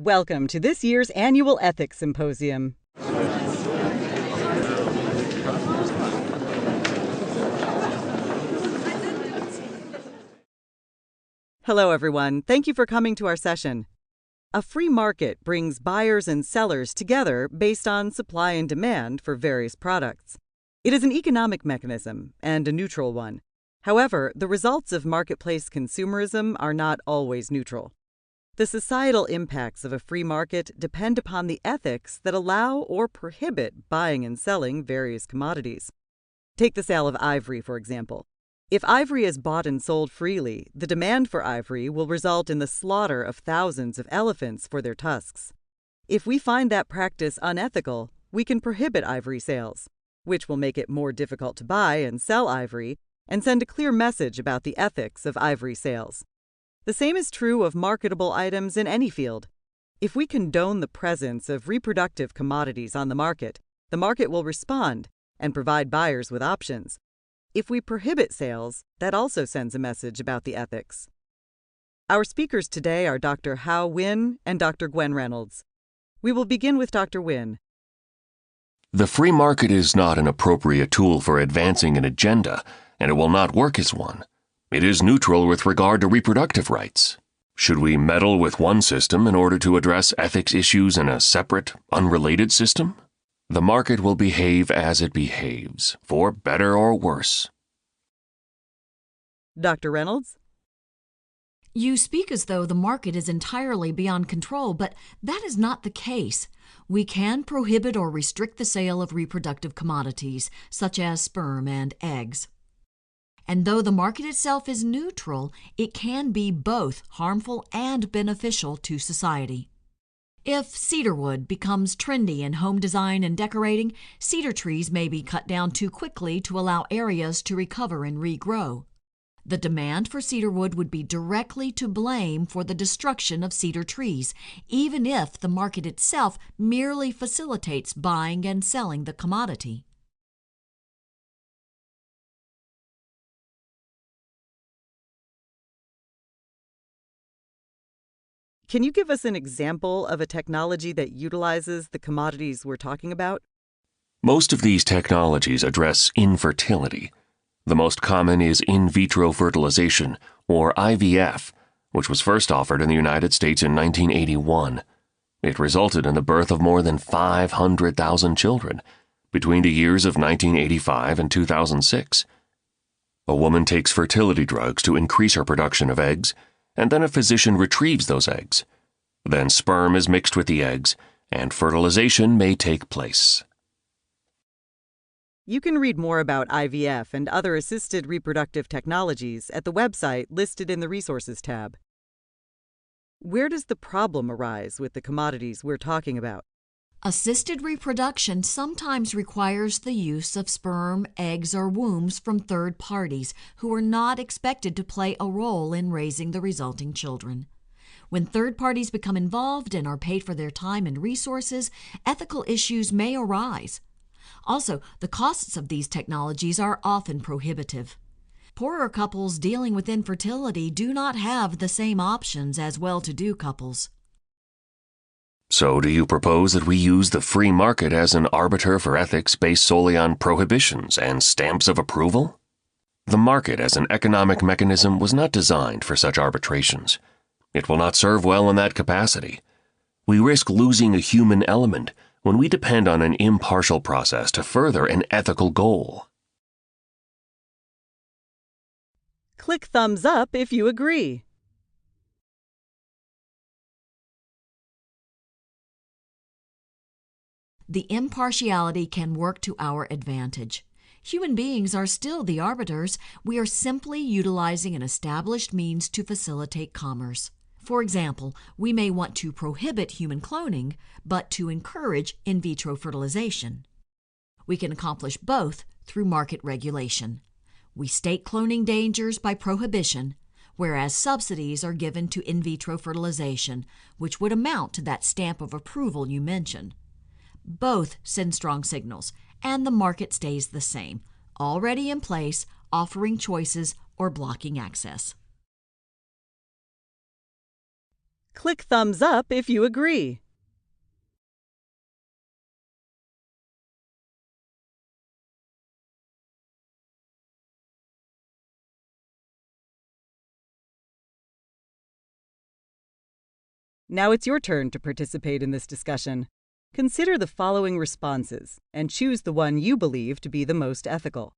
Welcome to this year's annual Ethics Symposium. Hello, everyone. Thank you for coming to our session. A free market brings buyers and sellers together based on supply and demand for various products. It is an economic mechanism and a neutral one. However, the results of marketplace consumerism are not always neutral. The societal impacts of a free market depend upon the ethics that allow or prohibit buying and selling various commodities. Take the sale of ivory, for example. If ivory is bought and sold freely, the demand for ivory will result in the slaughter of thousands of elephants for their tusks. If we find that practice unethical, we can prohibit ivory sales, which will make it more difficult to buy and sell ivory and send a clear message about the ethics of ivory sales. The same is true of marketable items in any field. If we condone the presence of reproductive commodities on the market will respond and provide buyers with options. If we prohibit sales, that also sends a message about the ethics. Our speakers today are Dr. Hao Win and Dr. Gwen Reynolds. We will begin with Dr. Win. The free market is not an appropriate tool for advancing an agenda, and it will not work as one. It is neutral with regard to reproductive rights. Should we meddle with one system in order to address ethics issues in a separate, unrelated system? The market will behave as it behaves, for better or worse. Dr. Reynolds? You speak as though the market is entirely beyond control, but that is not the case. We can prohibit or restrict the sale of reproductive commodities, such as sperm and eggs. And though the market itself is neutral, it can be both harmful and beneficial to society. If cedarwood becomes trendy in home design and decorating, cedar trees may be cut down too quickly to allow areas to recover and regrow. The demand for cedarwood would be directly to blame for the destruction of cedar trees, even if the market itself merely facilitates buying and selling the commodity. Can you give us an example of a technology that utilizes the commodities we're talking about? Most of these technologies address infertility. The most common is in vitro fertilization, or IVF, which was first offered in the United States in 1981. It resulted in the birth of more than 500,000 children between the years of 1985 and 2006. A woman takes fertility drugs to increase her production of eggs, and then a physician retrieves those eggs. Then sperm is mixed with the eggs, and fertilization may take place. You can read more about IVF and other assisted reproductive technologies at the website listed in the Resources tab. Where does the problem arise with the commodities we're talking about? Assisted reproduction sometimes requires the use of sperm, eggs, or wombs from third parties who are not expected to play a role in raising the resulting children. When third parties become involved and are paid for their time and resources, ethical issues may arise. Also, the costs of these technologies are often prohibitive. Poorer couples dealing with infertility do not have the same options as well-to-do couples. So do you propose that we use the free market as an arbiter for ethics based solely on prohibitions and stamps of approval? The market as an economic mechanism was not designed for such arbitrations. It will not serve well in that capacity. We risk losing a human element when we depend on an impartial process to further an ethical goal. Click thumbs up if you agree. The impartiality can work to our advantage. Human beings are still the arbiters. We are simply utilizing an established means to facilitate commerce. For example, we may want to prohibit human cloning, but to encourage in vitro fertilization. We can accomplish both through market regulation. We state cloning dangers by prohibition, whereas subsidies are given to in vitro fertilization, which would amount to that stamp of approval you mentioned. Both send strong signals, and the market stays the same, already in place, offering choices or blocking access. Click thumbs up if you agree. Now it's your turn to participate in this discussion. Consider the following responses and choose the one you believe to be the most ethical.